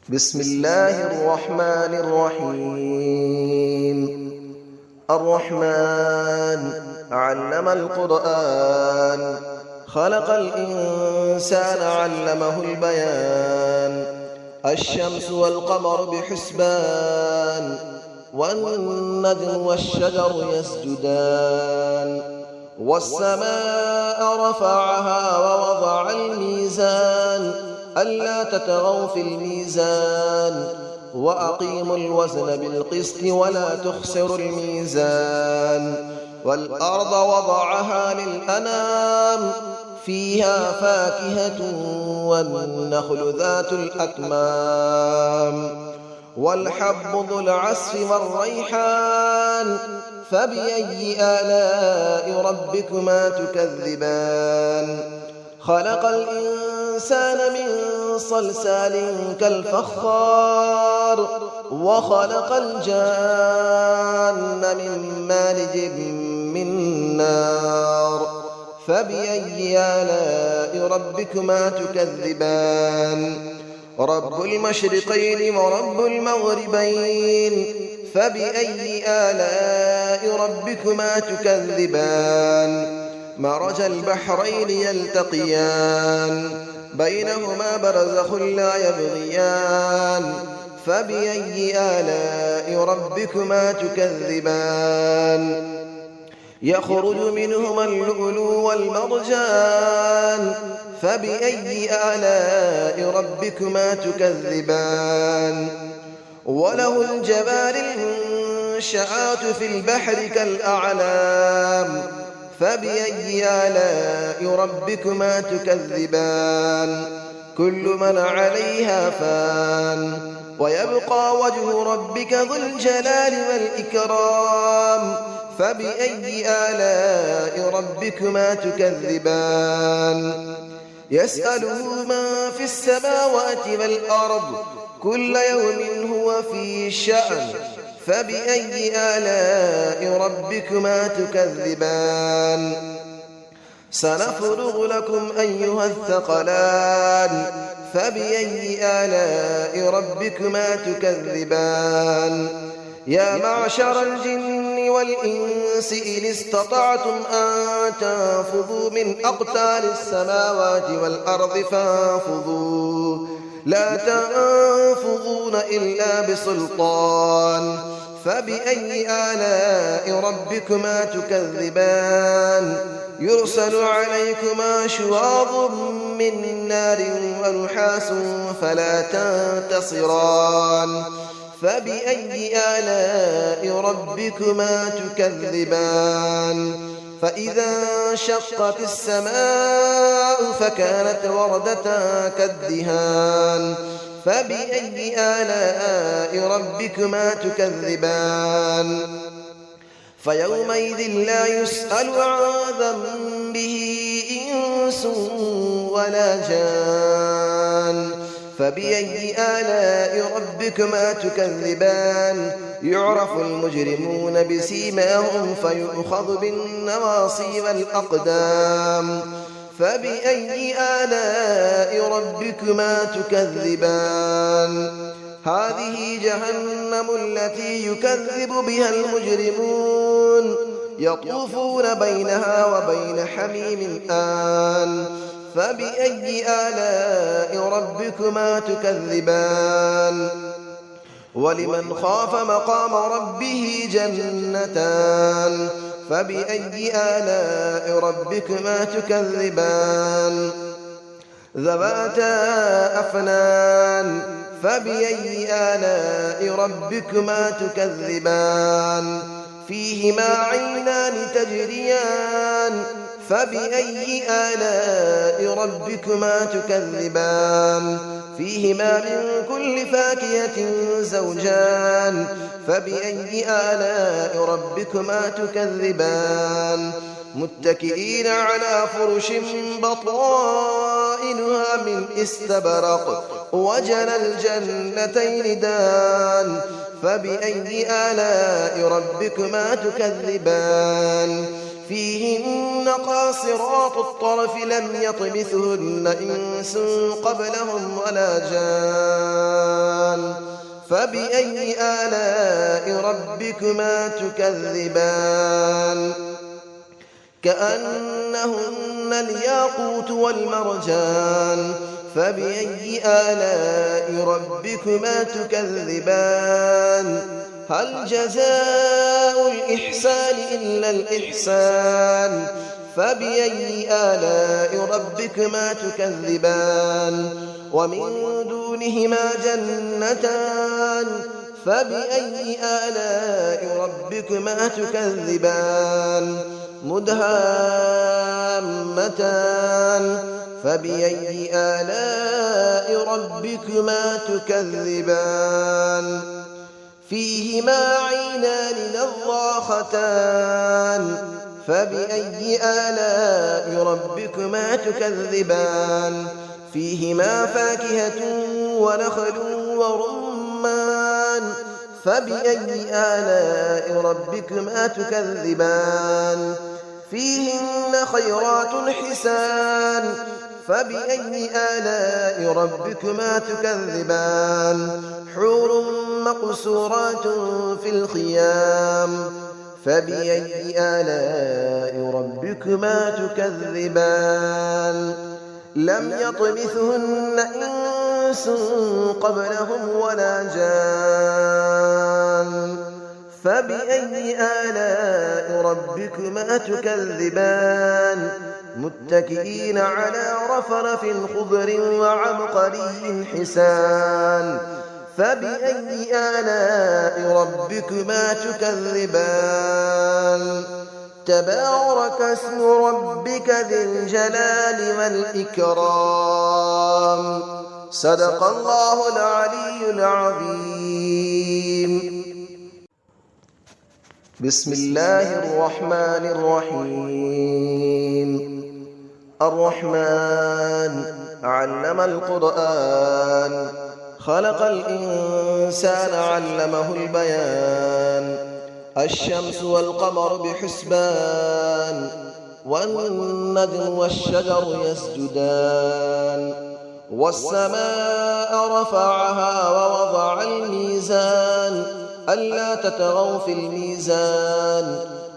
بسم الله الرحمن الرحيم. الرحمن علم القرآن، خلق الإنسان علمه البيان. الشمس والقمر بحسبان، والنجم والشجر يسجدان. والسماء رفعها ووضع الميزان، ألا تطغوا في الميزان، وأقيموا الوزن بالقسط ولا تخسروا الميزان. والأرض وضعها للأنام، فيها فاكهة والنخل ذات الأكمام، والحب ذو العصف والريحان. فبأي آلاء ربكما تكذبان؟ خلق الإنسان من صلصال كالفخار، وخلق الجان من مارج من نار. فبأي آلاء ربكما تكذبان؟ رب المشرقين ورب المغربين. فبأي آلاء ربكما تكذبان؟ مرج البحرين يلتقيان، بينهما برزخ لا يبغيان. فبأي آلاء ربكما تكذبان؟ يخرج منهما اللؤلؤ والمرجان. فبأي آلاء ربكما تكذبان؟ وله الجوار المنشآت في البحر كالأعلام. فبأي آلاء ربكما تكذبان؟ كل من عليها فان، ويبقى وجه ربك ذو الجلال والإكرام. فبأي آلاء ربكما تكذبان؟ يسأله من في السماوات والأرض، كل يوم هو في شأن. فبأي آلاء ربكما تكذبان؟ سنفرغ لكم أيها الثقلان. فبأي آلاء ربكما تكذبان؟ يا معشر الجن والإنس إن استطعتم أن تنفذوا من أقطار السماوات والأرض فانفذوا، لا تنفذون إلا بسلطان. فبأي آلاء ربكما تكذبان؟ يرسل عليكما شواظ من نار ونحاس فلا تنتصران. فبأي آلاء ربكما تكذبان؟ فإذا انشقت السماء فكانت وردة كالدهان. فبأي آلاء ربكما تكذبان؟ فيومئذ لا يسأل عن ذنبه إنس ولا جان. فبأي آلاء ربكما تكذبان؟ يعرف المجرمون بسيماهم فيؤخذ بالنواصي والأقدام. فبأي آلاء ربكما تكذبان؟ هذه جهنم التي يكذب بها المجرمون، يطوفون بينها وبين حميم آن. فبأي آلاء ربكما تكذبان؟ ولمن خاف مقام ربه جنتان. فبأي آلاء ربكما تكذبان؟ ذواتا أفنان. فبأي آلاء ربكما تكذبان؟ فيهما عينان تجريان. فبأي آلاء ربكما تكذبان؟ فيهما من كل فاكهة زوجان. فبأي آلاء ربكما تكذبان؟ متكئين على فرش بطائنها من استبرق، وجنى الجنتين دان. فبأي آلاء ربكما تكذبان؟ فيهن قاصرات الطرف لم يطمثهن إنس قبلهم ولا جان. فبأي آلاء ربكما تكذبان كأنهن الياقوت والمرجان فبأي آلاء ربكما تكذبان هل جزاء الإحسان إلا الإحسان فبأي آلاء ربكما تكذبان ومن دونهما جنتان فبأي آلاء ربكما تكذبان مدهامتان فبأي آلاء ربكما تكذبان فيهما عينان نضاختان فبأي آلاء ربكما تكذبان فيهما فاكهة ونخل ورمان فبأي آلاء ربكما تكذبان فيهن خيرات حسان فبأي آلاء ربكما تكذبان حور مقصورات في الخيام فبأي آلاء ربكما تكذبان لم يطمثهن إنس قبلهم ولا جان فبأي آلاء ربكما تكذبان متكئين على رفرف خضر وعبقري حسان فبأي آلاء ربكما تكذبان تبارك اسم ربك ذي الجلال والإكرام صدق الله العلي العظيم بسم الله الرحمن الرحيم الرحمن علم القرآن خلق الإنسان علمه البيان الشمس والقمر بحسبان والنجم والشجر يسجدان والسماء رفعها ووضع الميزان ألا تطغوا في الميزان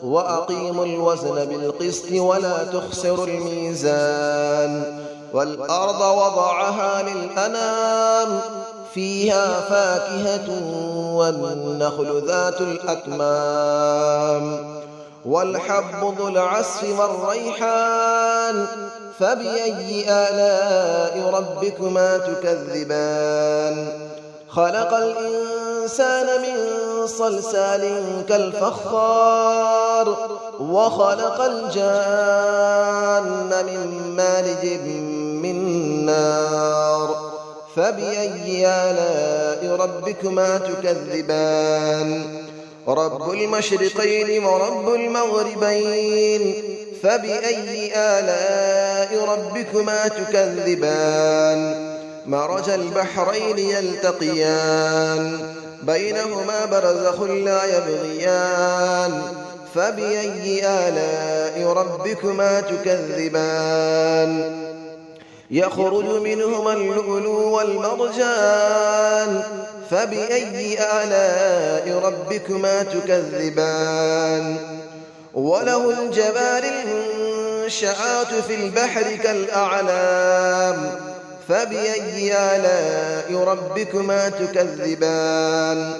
وأقيموا الوزن بالقسط ولا تخسروا الميزان والأرض وضعها للأنام فيها فاكهة والنخل ذات الأكمام والحب ذو العصف والريحان فبأي آلاء ربكما تكذبان خلق الإنسان من صلصال كالفخار وخلق الجان من مارج من نار فبأي آلاء ربكما تكذبان رب المشرقين ورب المغربين فبأي آلاء ربكما تكذبان مرج البحرين يلتقيان بينهما برزخ لا يبغيان فبأي آلاء ربكما تكذبان يخرج منهما اللؤلؤ والمرجان فبأي آلاء ربكما تكذبان وله الجبال المنشآت في البحر كالأعلام فبأي آلاء ربكما تكذبان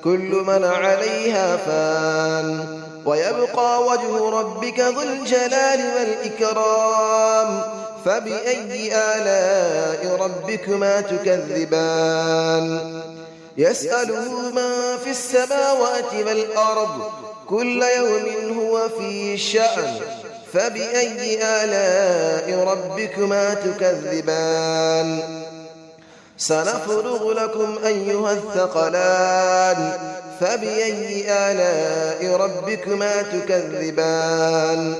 كل من عليها فان ويبقى وجه ربك ذو الجلال والإكرام فبأي آلاء ربكما تكذبان يسأله من في السماوات والأرض كل يوم هو في شأن فبأي آلاء ربكما تكذبان سنفرغ لكم أيها الثقلان فبأي آلاء ربكما تكذبان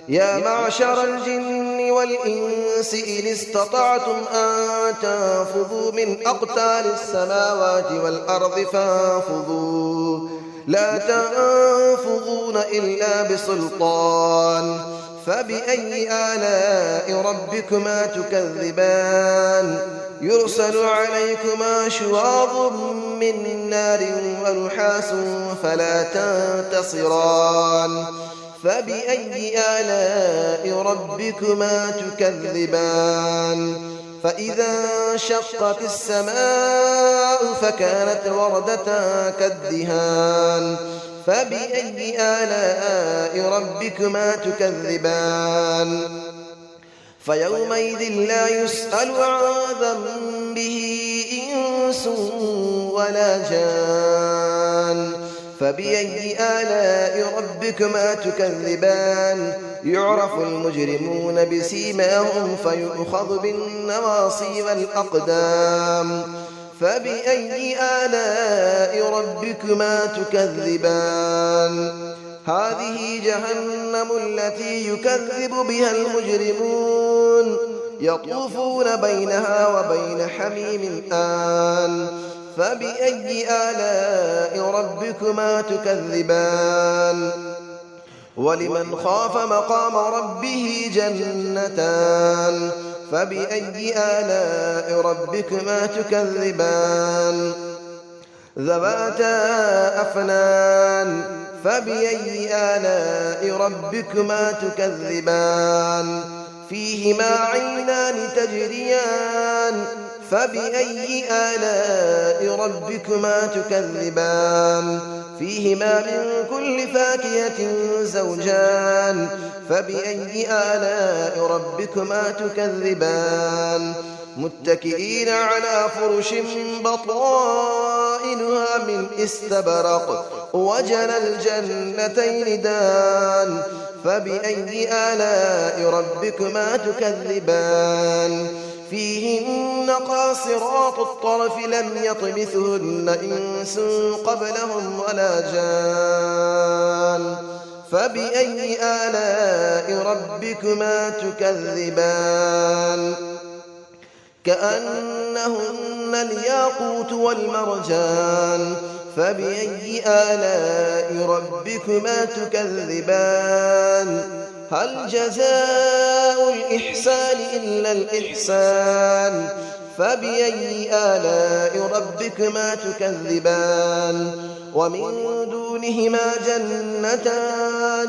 يا معشر الجن والإنس إن استطعتم أن تنفذوا من أقطار السماوات والأرض فانفذوا لا تنفذون إلا بسلطان فبأي آلاء ربكما تكذبان يرسل عليكما شواظ من نار ونحاس فلا تنتصران فبأي آلاء ربكما تكذبان فإذا انشقت السماء فكانت وردة كالدهان فبأي آلاء ربكما تكذبان فيومئذ لا يسأل عن ذنبه إنس ولا جان فبأي آلاء ربكما تكذبان يعرف المجرمون بسيماهم فيؤخذ بالنواصي والأقدام فبأي آلاء ربكما تكذبان هذه جهنم التي يكذب بها المجرمون يطوفون بينها وبين حميم آن فبأي آلاء ربكما تكذبان ولمن خاف مقام ربه جنتان فبأي آلاء ربكما تكذبان ذواتا أفنان فبأي آلاء ربكما تكذبان فيهما عينان تجريان فبأي آلاء ربكما تكذبان فيهما من كل فاكهة زوجان فبأي آلاء ربكما تكذبان متكئين على فرش بطائنها من استبرق وجنى الجنتين دان فبأي آلاء ربكما تكذبان فيهن قاصرات الطرف لم يطمثهن إنس قبلهم ولا جان فبأي آلاء ربكما تكذبان كأنهن الياقوت والمرجان فبأي آلاء ربكما تكذبان هل جزاء الإحسان إلا الإحسان فبأي آلاء ربكما تكذبان ومن دونهما جنتان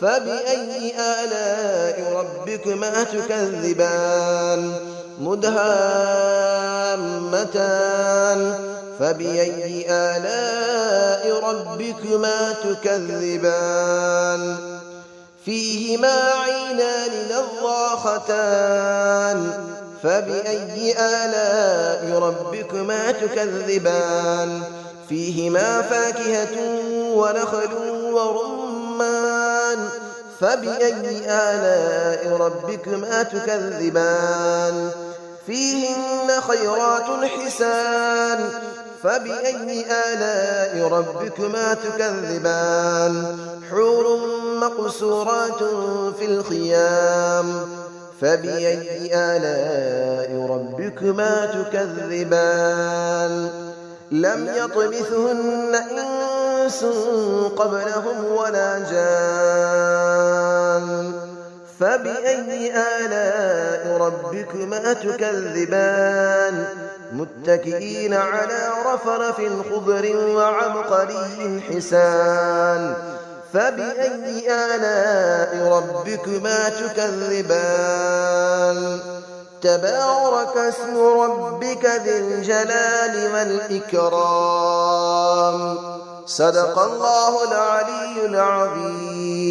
فبأي آلاء ربكما تكذبان مدهامتان فبأي آلاء ربكما تكذبان فيهما عينان نضاختان فبأي آلاء ربكما تكذبان فيهما فاكهة ونخل ورمان فبأي آلاء ربكما تكذبان فيهن خيرات حسان فبأي آلاء ربكما تكذبان حور مقصورات في الخيام فبأي آلاء ربكما تكذبان لم يطمثهن إنس قبلهم ولا جان فبأي آلاء ربكما تكذبان متكئين على رفرف خضر وعبقري حسان فبأي آلاء ربكما تكذبان تبارك اسم ربك ذي الجلال والإكرام صدق الله العلي العظيم.